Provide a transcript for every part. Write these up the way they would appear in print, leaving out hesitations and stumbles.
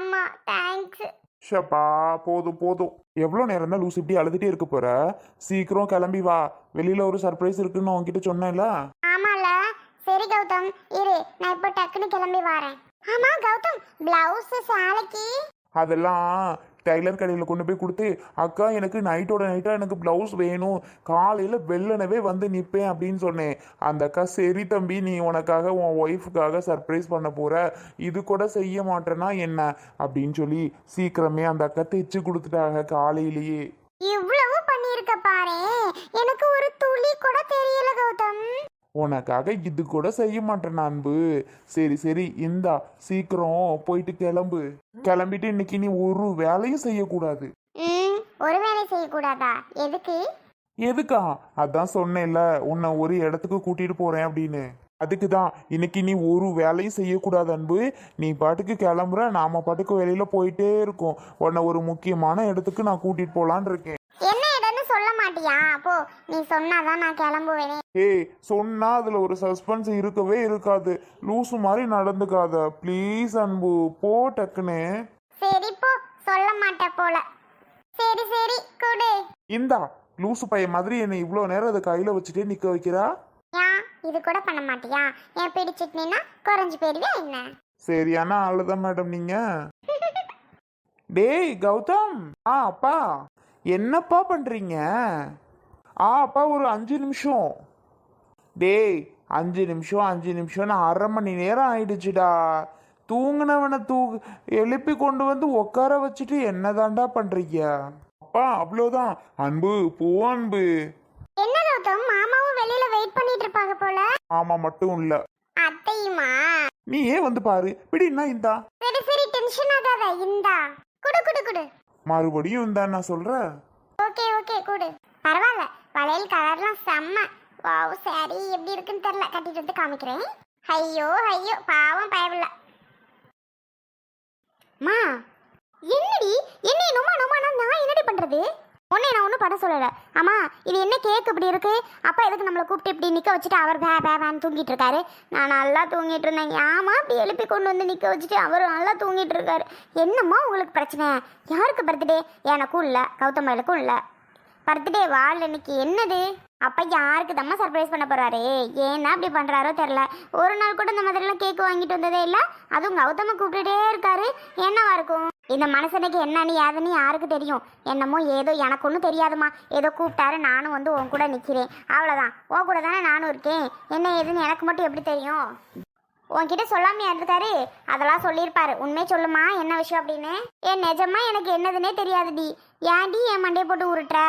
ஆமா, தேங்க்ஸ். ஷப்பா, போதும் போதும். எவ்வளோ நேரம் தான் லூஸ் இப்படி அழுதுட்டே இருக்க போற? சீக்கிரம் கிளம்பி வா. வெளியில ஒரு சர்ப்ரைஸ் இருக்குன்னு உன்கிட்ட சொன்னேன்ல. ஆமால. சரி கௌதம், இரு நான் இப்போ டக்குன்னு கிளம்பி வரேன். ஆமா கௌதம், பிளவுஸ் சேலைக்கு அதெல்லாம் டைலர் கடையில் கொண்டு போய் கொடுத்து, அக்கா எனக்கு நைட்டோட நைட்டாக எனக்கு ப்ளவுஸ் வேணும், காலையில் வெள்ளனவே வந்து நிற்பேன் அப்படின்னு சொன்னேன். அந்த அக்கா சரி தம்பி, நீ உனக்காக உன் ஒய்ஃபுக்காக சர்ப்ரைஸ் பண்ண போகிற, இது கூட செய்ய மாட்டேன்னா என்ன அப்படின்னு சொல்லி சீக்கிரமே அந்த அக்கா தைச்சு கொடுத்துட்டாங்க காலையிலேயே. இவ்வளவு பண்ணிருக்க பாரு, எனக்கு ஒரு துளி கூட தெரியல கௌதம். உனக்காக இது கூட செய்ய மாட்டேன் அன்பு. சரி சரி, இந்தா சீக்கிரம் போயிட்டு கிளம்பு. கிளம்பிட்டு இன்னைக்கு நீ ஒரு வேலையும் செய்யக்கூடாது. ஒரு வேலை செய்யக்கூடாதா? எதுக்கு? எதுக்கா? அதான் சொன்னேன்ல, உன்னை ஒரு இடத்துக்கு கூட்டிட்டு போறேன் அப்படின்னு. அதுக்கு தான் இன்னைக்கு நீ ஒரு வேலையும் செய்யக்கூடாது அன்பு. நீ பாட்டுக்கு கிளம்புற, நாம பாட்டுக்கு வெளியில போயிட்டே இருக்கோம். உன்னை ஒரு முக்கியமான இடத்துக்கு நான் கூட்டிட்டு போலான்னு இருக்கேன். என்ன இடம்னு சொல்ல மாட்டியா? அப்போ நீ சொன்னாதான் நான் கிளம்புவேனே. ஏய், சொன்னா அதுல ஒரு சஸ்பென்ஸ் இருக்கவே இருக்காது. லூசு மாதிரி நடந்துக்காத ப்ளீஸ் அன்பு, போ டக்குன்னு. சரி போ, சொல்ல மாட்டேன் போல. சரி சரி கொடு. இந்தா, லூசு பையன் மாதிரி என்னை இவ்வளோ நேரம் அதை கையில வச்சுட்டே நிக்க வைக்கிறா. ஏன் இது கூட பண்ண மாட்டியா? ஏன் பிடிச்சிட்டுனா குறைஞ்சு போயிருவியா என்ன? சரியான ஆளுதான் மேடம் நீங்க. டேய் கௌதம். அப்பா, என்னப்பா பண்றீங்க? அப்பா ஒரு 5 நிமிஷம். டேய், 5 நிமிஷம் 5 நிமிஷம், நான் 1/2 மணி நேரம் ஆயிடுச்சுடா. தூங்குனவனை எழுப்பி கொண்டு வந்து உட்கார வச்சுட்டு என்னதாண்டா பண்றீங்க? அப்பா அவ்வளோதான் அன்பு, போ அன்பு. என்ன கௌதம், மாமாவும் வெளியில வெயிட் பண்ணிட்டு இருப்பாங்க போல. ஆமா மட்டும் இல்ல, அத்தையுமா? நீ ஏன் வந்து பாரு. பிடினா இந்தா. சரி சரி, டென்ஷன் ஆகாத. இந்தா குடு குடு குடு. மறுபடியும் இந்தா நான் சொல்றேன். ஓகே ஓகே குடு. பரவாயில்ல, வளையல் கலர்லாம் செம்ம. வாவ், சாரி எப்படி இருக்குன்னு தெரியல, கட்டிட்டு வந்து காமிக்கிறேன். ஐயோ ஐயோ, பாவம் பயவில்ல. மா என்னடி, என்ன நோமா நோமானா நான் என்னடி பண்றது? உன்னை நான் ஒன்றும் பட சொல்லலை. ஆமா, இது என்ன கேக் இப்படி இருக்கு? அப்பா எதுக்கு நம்மளை கூப்பிட்டு இப்படி நிற்க வச்சுட்டு அவர் வேன்னு தூங்கிட்டு இருக்காரு? நான் நல்லா தூங்கிட்டு இருந்தேன். ஆமா, அப்படி எழுப்பி கொண்டு வந்து நிற்க வச்சுட்டு அவர் நல்லா தூங்கிட்டு இருக்காரு. என்னம்மா உங்களுக்கு பிரச்சனை? யாருக்கு பர்த்டே? எனக்கும் இல்லை, கௌதமலுக்கும் இல்லை. பர்த்டே வாழ் இன்னைக்கு என்னது? அப்பா யாருக்கு தம்மா சர்ப்ரைஸ் பண்ண போறாரு? ஏன்னா அப்படி பண்றாரோ தெரியல. ஒரு நாள் கூட இந்த மாதிரிலாம் கேக் வாங்கிட்டு வந்ததே இல்லை. அதுவும் கௌதம கூப்பிட்டுட்டே இருக்காரு. என்னவா இருக்கும் இந்த மனுஷனுக்கு? என்னன்னு ஏதுன்னு யாருக்கு தெரியும்? என்னமோ ஏதோ எனக்கு ஒன்றும் தெரியாதுமா. ஏதோ கூப்பிட்டாரு, நானும் வந்து உன் கூட நிற்கிறேன், அவ்வளோதான். உன் கூட தானே நானும் இருக்கேன். என்ன ஏதுன்னு எனக்கு மட்டும் எப்படி தெரியும்? உன்கிட்ட சொல்லாமையா இருக்காரு? அதெல்லாம் சொல்லியிருப்பாரு. உண்மையை சொல்லுமா, என்ன விஷயம் அப்படின்னு? நிஜமா எனக்கு என்னதுன்னே தெரியாதுடி. ஏன்டி என் மண்டையை போட்டு உருட்டுற?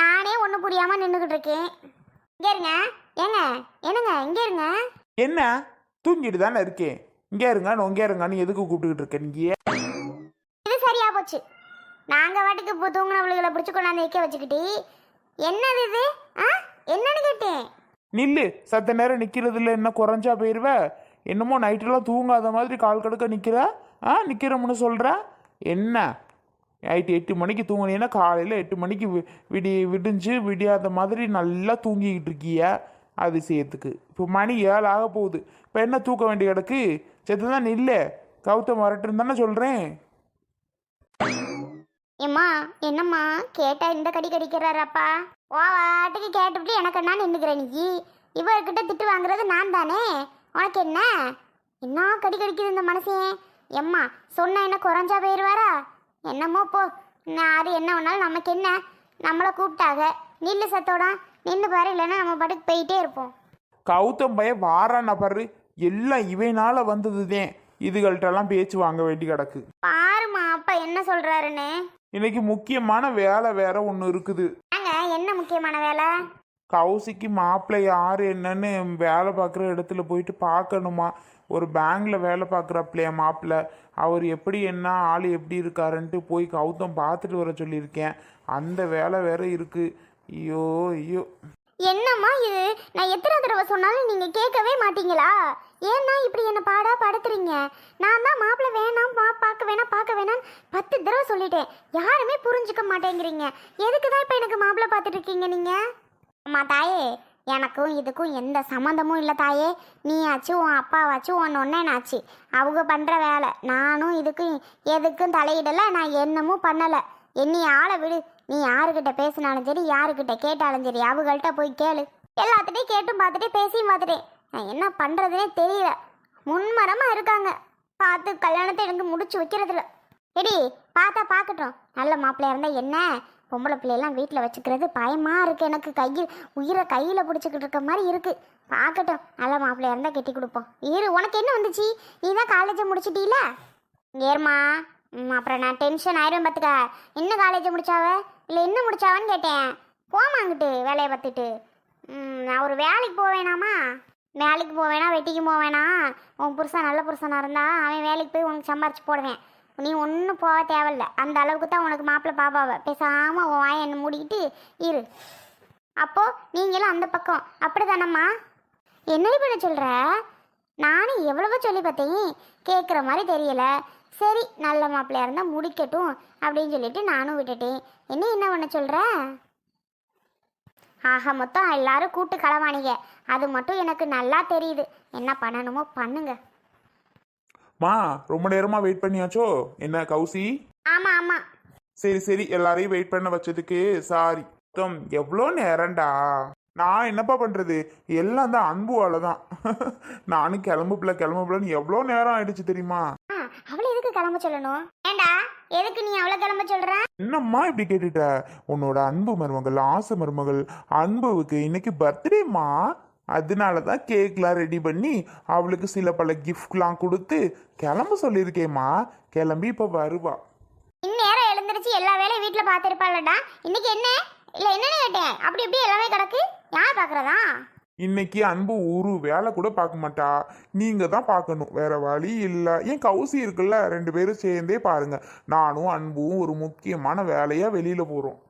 நானே ஒன்றும் புரியாம நின்றுக்கிட்டு இருக்கேன். இங்கே இருங்க. ஏங்க என்னங்க, இங்கே இருங்க. என்ன, தூங்கிட்டு தானே இருக்கேன். இங்கே இருங்க நொங்கே இருங்கன்னு எதுக்கு கூப்பிட்டுக்கிட்டு இருக்கேன் நீங்க? இது சரியா போச்சு. நாங்கள் வாட்டுக்கு இப்போ தூங்கினவளுகளை பிடிச்சி கொண்டாந்து வைக்க வச்சுக்கிட்டு என்னது இது? என்னன்னு கேட்டேன். நில்லு, சத்த நேரம் நிற்கிறதுல என்ன குறைஞ்சா போயிடுவ? என்னமோ நைட்டெல்லாம் தூங்காத மாதிரி கால் கடுக்க நிற்கிற. நிற்கிறோம்னு சொல்கிற. என்ன நைட்டு 8 மணிக்கு தூங்கினீங்கன்னா காலையில் 8 மணிக்கு விடியாத மாதிரி நல்லா தூங்கிக்கிட்டு இருக்கிய அதிசயத்துக்கு. இப்போ மணி 7 ஆக போகுது. இப்போ என்ன தூக்க வேண்டிய கிடக்கு? செத்து தான் நில்லு, கௌதம் வரட்டுன்னு தானே சொல்கிறேன். ஏம்மா என்னம்மா கேட்டா இந்த கடி கடிக்கிறாரப்பா? ஓ வாட்டுக்கு கேட்டுவிட்டு எனக்கு என்ன நின்றுக்கிறேன் நீ? இவர்கிட்ட திட்டு வாங்குறது நான் தானே. உனக்கு என்ன என்ன கடி கடிக்குது இந்த மனுஷன்? எம்மா சொன்ன என்ன குறைஞ்சா போயிடுவாரா? என்னமோ போ. யாரு என்ன வேணாலும் நமக்கு என்ன? நம்மளை கூப்பிட்டாங்க, நில்லு சத்தோட நின்று பாரு, இல்லைன்னா நம்ம பாட்டுக்கு போயிட்டே இருப்போம். கௌதம் பையன் வாரான பாரு, எல்லாம் இவைனால வந்ததுதேன். இதுகள்கிட்டலாம் பேச்சு வாங்க வேண்டி கிடக்கு. பாருமா அப்பா என்ன சொல்றாருன்னு. இன்னைக்கு முக்கியமான வேலை வேற ஒன்று இருக்குது. என்ன முக்கியமான வேலை? கௌசிக்கு மாப்பிள்ளை யார் என்னன்னு வேலை பார்க்குற இடத்துல போயிட்டு பார்க்கணுமா. ஒரு பேங்க்ல வேலை பார்க்குறப்பலையா மாப்பிள்ளை. அவர் எப்படி என்ன ஆள் எப்படி இருக்காருன்ட்டு போய் கௌதம் பார்த்துட்டு வர சொல்லியிருக்கேன். அந்த வேலை வேற இருக்கு. ஐயோ ஐயோ, என்னம்மா இது? நான் எத்தனை தடவை சொன்னாலும் நீங்க கேட்கவே மாட்டீங்களா? ஏன்னா இப்படி என்ன பாடா படுத்துறீங்க? நான் தான் மாப்பிள்ளை வேணாம், பார்க்க வேணாம் 10 தடவை சொல்லிட்டேன். யாருமே புரிஞ்சுக்க மாட்டேங்கிறீங்க. எதுக்கு தான் இப்போ எனக்கு மாப்பிள்ளை பார்த்துட்டு இருக்கீங்க நீங்க? அம்மா தாயே, எனக்கும் இதுக்கும் எந்த சம்மந்தமும் இல்லை தாயே. நீயாச்சு உன் அப்பாவாச்சு உன் ஒன்னேனாச்சு அவங்க பண்ணுற வேலை. நானும் இதுக்கும் எதுக்கும் தலையிடலை, நான் என்னமும் பண்ணலை. என்னை ஆளை விடு. நீ யாருக்கிட்ட பேசினாலும் சரி யாருக்கிட்ட கேட்டாலும் சரி அவங்கள்ட்ட போய் கேளு. எல்லாத்துட்டையும் கேட்டும் பார்த்துட்டே பேசியும் பார்த்துட்டேன். நான் என்ன பண்ணுறதுனே தெரியல. முன்மரமாக இருக்காங்க. பார்த்து கல்யாணத்தை எனக்கு முடிச்சு வைக்கிறதில்ல. எடி பார்த்தா பார்க்கட்டும். நல்ல மாப்பிள்ளையா இருந்தால் என்ன, பொம்பளை பிள்ளையெல்லாம் வீட்டில் வச்சுக்கிறது பயமாக இருக்குது எனக்கு. உயிரை கையில் பிடிச்சிக்கிட்டு இருக்க மாதிரி இருக்குது. பார்க்கட்டும், நல்ல மாப்பிள்ளையா இருந்தால் கட்டி கொடுப்போம். உனக்கு என்ன வந்துச்சு? நீ தான் காலேஜை முடிச்சிட்டீல. ஏர்மா அப்புறம் நான் டென்ஷன் ஆயிரும் பார்த்துக்க. என்ன காலேஜை முடிச்சாவ இல்லை என்ன முடிச்சாவன்னு கேட்டேன். போமாங்கிட்டு வேலையை பார்த்துட்டு. நான் ஒரு வேலைக்கு போவேணாமா? வேலைக்கு போவேனா வெட்டிக்கு போவேனா? உன் புருஷன் நல்ல புருஷனாக இருந்தா அவன் வேலைக்கு போய் உனக்கு சம்பாரிச்சு போடுவேன். நீ ஒன்றும் போக தேவையில்ல. அந்த அளவுக்கு தான் உனக்கு மாப்பிள்ளை பாப்பாவை. பேசாமல் உன் வாயை என்ன மூடிக்கிட்டு இரு. அப்போது நீங்களும் அந்த பக்கம் அப்படி தானம்மா? என்னடி பண்ண சொல்கிற? நானும் எவ்வளவோ சொல்லி பார்த்தேன், கேட்குற மாதிரி தெரியலை. சரி நல்ல மாப்பிள்ளையா இருந்தால் முடிக்கட்டும் அப்படின்னு சொல்லிட்டு நானும் விட்டுட்டேன். என்ன பண்ண சொல்கிற? ஆக மொத்தம் எல்லாரும் கூட்டு களவாணிங்க. அது மட்டும் எனக்கு நல்லா தெரியுது. என்ன பண்ணணுமோ பண்ணுங்க. மா ரொம்ப நேரமா வெயிட் பண்ணியாச்சோ என்ன கௌசி? ஆமா ஆமா. சரி சரி, எல்லாரையும் வெயிட் பண்ண வச்சதுக்கு சாரி. எவ்வளோ நேரம்டா. நான் என்னப்பா பண்றது, எல்லாம் தான் அன்புவால தான். நானும் கிளம்புலன்னு எவ்வளோ நேரம் ஆயிடுச்சு தெரியுமா? அவளை எதுக்கு கிளம்ப சொல்லணும்? ஏண்டா எதுக்கு நீ அவளை கிளம்ப சொல்ற? என்னம்மா இப்படி கேட்டுட்ட? உன்னோட அன்பு மருமகள் ஆசை மருமகள் அன்புவுக்கு இன்னைக்கு பர்த்டேம்மா. அதனால தான் கேக்லாம் ரெடி பண்ணி அவளுக்கு சில பல கிஃப்ட்லாம் கொடுத்து கிளம்ப சொல்லியிருக்கேம்மா. கிளம்பி இப்போ வருவா. இந்நேரம் எழுந்திருச்சு எல்லா வேலையும் வீட்டில் பார்த்துருப்பாள்டா. இன்னைக்கு என்ன இல்லை என்னன்னு கேட்டேன். அப்படி இப்படி எல்லாமே கிடக்கு. யார் பார்க்குறதா? இன்னைக்கு அன்பு ஒரு வேலை கூட பார்க்க மாட்டா. நீங்க தான் பார்க்கணும், வேற வழி இல்லை. ஏன் கௌசி இருக்குல்ல, 2 பேரும் சேர்ந்தே பாருங்க. நானும் அன்பும் ஒரு முக்கியமான வேலையா வெளியில போறோம்.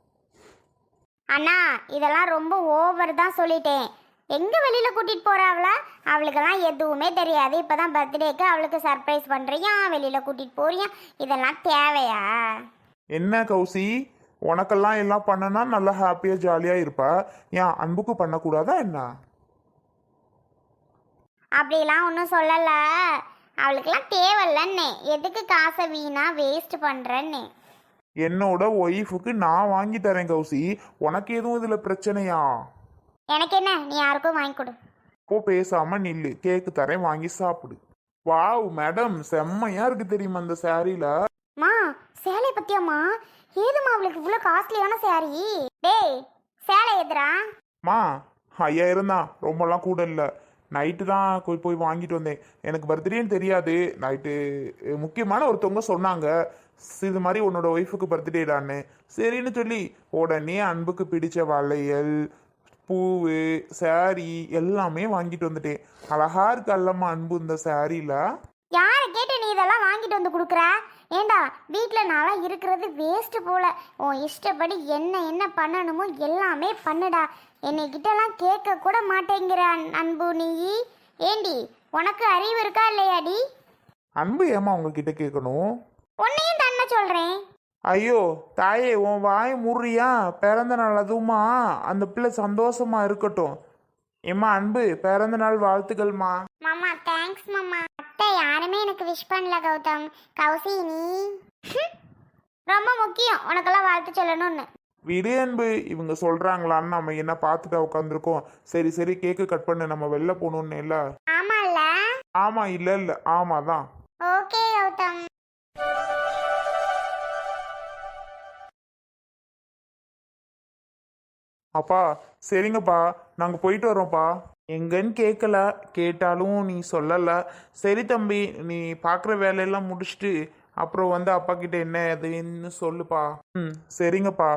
அண்ணா இதெல்லாம் ரொம்ப ஓவர் தான் சொல்லிட்டேன். எங்க வெளியில கூட்டிட்டு போற அவளுக்கெல்லாம் எதுவுமே தெரியாது. இப்பதான் பர்த்டேக்கு அவளுக்கு சர்ப்ரைஸ் பண்றியா, வெளியில கூட்டிட்டு போறியா? இதெல்லாம் தேவையா? என்ன கௌசி, உனக்கெல்லாம் எல்லாம் பண்ணனா நல்லா ஹாப்பியா ஜாலியா இருப்பா. ஏன் அன்புக்கு பண்ணக்கூடாதா என்ன? அப்படிலாம் ஒன்றும் சொல்லல. அவளுக்கெல்லாம் தேவையில்லன்னு. எதுக்கு காசை வீணா வேஸ்ட் பண்றேன்னு. என்னோட ஒய்ஃபுக்கு நான் வாங்கி தரேன் கௌசி. உனக்கு எதுவும் இதுல பிரச்சனையா? எனக்கு என்ன, நீ யாருக்கும் வாங்கி கொடு. இப்போ பேசாம நில்லு, கேக்கு தரேன் வாங்கி சாப்பிடு. வாவ் மேடம், செம்மையா இருக்கு தெரியுமா அந்த சாரீல? மா சேலை பத்தியாம்மா? ஏதுமா அவளுக்கு இவ்வளோ காஸ்ட்லியான சாரி? டேய் சேலை எதுரா? மா 5000 தான், ரொம்பலாம் கூட இல்லை. நைட்டு தான் போய் வாங்கிட்டு வந்தேன். எனக்கு பர்த்டேன்னு தெரியாது. நைட்டு முக்கியமான ஒருத்தவங்க சொன்னாங்க இது மாதிரி உன்னோட ஒய்ஃபுக்கு பர்த்டேடான்னு. சரின்னு சொல்லி உடனே அன்புக்கு பிடிச்ச வளையல் பூவு சாரி எல்லாமே வாங்கிட்டு வந்துட்டேன். அழகா இருக்கு அல்லம்மா அன்பு இந்த சாரியில. யாரை கேட்டு நீ இதெல்லாம் வாங்கிட்டு வந்து கொடுக்குற? ஏண்டா வீட்டில் நாளாக இருக்கிறது வேஸ்ட்டு போல. உன் இஷ்டப்படி என்ன பண்ணணுமோ எல்லாமே பண்ணுடா. என்னைக்கிட்டலாம் கேட்க கூட மாட்டேங்கிற அன்பு நீ. ஏண்டி உனக்கு அறிவு இருக்கா இல்லையாடி? அன்பு ஏமா உங்ககிட்ட கேட்கணும்? உன்னையும் தானே சொல்கிறேன். ஐயோ தாயே, உன் வாய் முறியா? பிறந்த நாள் அதுவுமா, அந்த பிள்ளை சந்தோஷமா இருக்கட்டும். ஏம்மா அன்பு, பிறந்த நாள் வாழ்த்துக்கள்மா. மாமா தேங்க்ஸ் மாமா. அத்தை யாருமே எனக்கு விஷ் பண்ணல கௌதம். கௌசி நீ ரொம்ப முக்கியம், உனக்கெல்லாம் வாழ்த்து சொல்லணும்னு. விடு அன்பு, இவங்க சொல்றாங்களான்னு நம்ம என்ன பார்த்துட்டா உட்காந்துருக்கோம். சரி சரி, கேக்கு கட் பண்ணு, நம்ம வெளில போகணும்னு இல்ல? ஆமால்ல? ஆமா இல்ல ஆமாதான். ஓகே கௌதம். அப்பா சரிங்கப்பா, நாங்கள் போயிட்டு வரோம்ப்பா. எங்கன்னு கேட்கல, கேட்டாலும் நீ சொல்லல. சரி தம்பி, நீ பார்க்குற வேலையெல்லாம் முடிச்சுட்டு அப்புறம் வந்து அப்பா கிட்ட என்ன அதுன்னு சொல்லுப்பா. சரிங்கப்பா.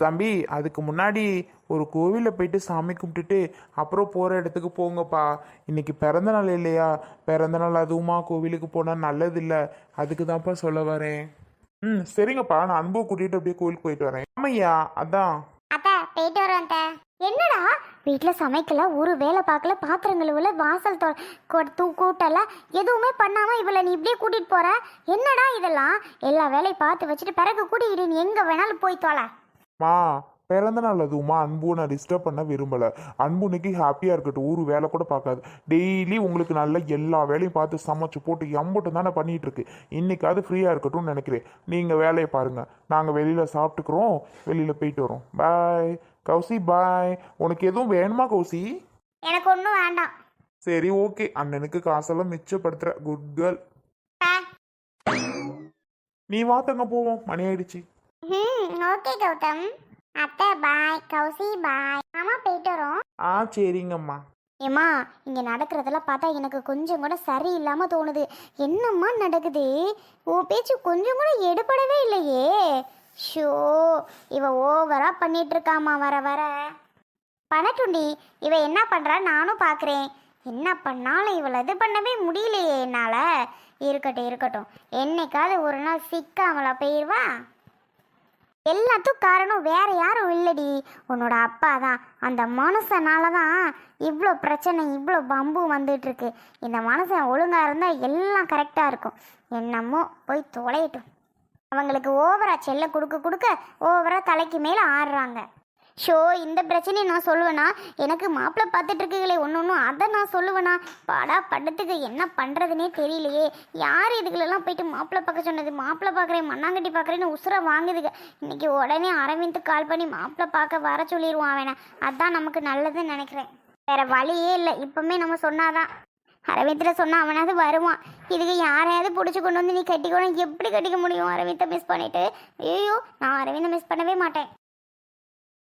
தம்பி, அதுக்கு முன்னாடி ஒரு கோவிலில் போயிட்டு சாமி கும்பிட்டுட்டு அப்புறம் போகிற இடத்துக்கு போங்கப்பா. இன்னைக்கு பிறந்த நாள் இல்லையா? பிறந்த நாள் அதுவுமா கோவிலுக்கு போனால் நல்லதில்லை. அதுக்கு தான்ப்பா சொல்ல வரேன். சரிங்கப்பா, நான் அன்பு கூட்டிகிட்டு அப்படியே கோவிலுக்கு போயிட்டு வரேன். ஆமையா, அதான் அத்தை போயிட்டு வரேன் அத்தை. என்னடா வீட்டில் சமைக்கல, ஒரு வேலை பார்க்கல, பாத்திரங்கள் இவ்வளோ, வாசல் கூட்டல, எதுவுமே பண்ணாமல் இவளை நீ இப்படியே கூட்டிகிட்டு போகிற? என்னடா இதெல்லாம்? எல்லா வேலையும் பார்த்து வச்சுட்டு பிறகு கூட்டிகிட்டு நீ எங்கே வேணாலும் போய் தொலை. மா பிறந்த நாள் அதுவுமா அன்பு நான் டிஸ்டர்ப் பண்ண விரும்பலை. அன்பு இன்னைக்கு ஹாப்பியாக இருக்கட்டும், ஒரு வேலை கூட பார்க்காது. டெய்லி உங்களுக்கு நல்ல எல்லா வேலையும் பார்த்து சமைச்சு போட்டு எம்பட்டும் தானே பண்ணிட்டு இருக்கு. இன்னைக்காவது ஃப்ரீயாக இருக்கட்டும்னு நினைக்கிறேன். நீங்கள் வேலையை பாருங்கள், நாங்கள் வெளியில் சாப்பிட்டுக்கிறோம், வெளியில் போயிட்டு வரோம். பாய் கௌசி, பாய். உனக்கு எதுவும் வேணுமா கௌசி? எனக்கு ஒன்றும் வேண்டாம். சரி ஓகே, அண்ணனுக்கு காசெல்லாம் மிச்சப்படுத்துற குட் கேர்ள். நீ வாத்தங்க போவோம், மணி ஆயிடுச்சு. ஓகே கௌதம். அத்தை பாய், கௌசி பாய். ஆமா போயிட்டு வரோம். சரிங்கம்மா. ஏம்மா, இங்க நடக்கிறதெல்லாம் பார்த்தா எனக்கு கொஞ்சம் கூட சரியில்லாம தோணுது. என்னம்மா நடக்குது? உன் பேச்சு கொஞ்சம் கூட எடுபடவே இல்லையே. ஷோ, இவ ஓவரா பண்ணிட்டு இருக்காமா வர வர. பணட்டுண்டி, இவ என்ன பண்றா நானும் பார்க்குறேன். என்ன பண்ணாலும் இவளை இது பண்ணவே முடியலையே என்னால். இருக்கட்டும் இருக்கட்டும், என்னைக்காவது ஒரு நாள் சிக்காமலா போயிடுவா. எல்லாத்துக்கும் காரணம் வேற யாரும் இல்லடி, உன்னோட அப்பா தான். அந்த மனுஷனால தான் இவ்வளோ பிரச்சனை, இவ்வளோ பம்பு வந்துட்டு இருக்கு. இந்த மனுஷன் ஒழுங்காக இருந்தால் எல்லாம் கரெக்டாக இருக்கும். என்னமோ போய் தொலையட்டும். அவங்களுக்கு ஓவரா செல்ல கொடுக்க கொடுக்க ஓவரா தலைக்கு மேலே ஆடுறாங்க. ஷோ, இந்த பிரச்சனையை நான் சொல்லுவேனா? எனக்கு மாப்பிள்ளை பார்த்துட்டு இருக்கீங்களே ஒன்று ஒன்றும், அதை நான் சொல்லுவேனா? பாடா படத்துக்கு என்ன பண்ணுறதுனே தெரியலையே. யார் இதுகளெல்லாம் போயிட்டு மாப்பிள்ளை பார்க்க சொன்னது? மாப்பிள்ளை பார்க்குறேன், மண்ணாங்கட்டி பார்க்குறேன்னு உசுரை வாங்குதுங்க. இன்னைக்கு உடனே அரவிந்த் கால் பண்ணி மாப்பிள்ளை பார்க்க வர சொல்லிடுவான் அவனை. அதான் நமக்கு நல்லதுன்னு நினைக்கிறேன். வேற வழியே இல்லை, இப்போவுமே நம்ம சொன்னாதான். அரவிந்தில் சொன்னால் அவனாவது வருவான். இதுக்கு யாரையாவது பிடிச்சி கொண்டு வந்து நீ கட்டிக்கணும். எப்படி கட்டிக்க முடியும் அரவிந்தை மிஸ் பண்ணிட்டு? ஐயோ, நான் அரவிந்தை மிஸ் பண்ணவே மாட்டேன்.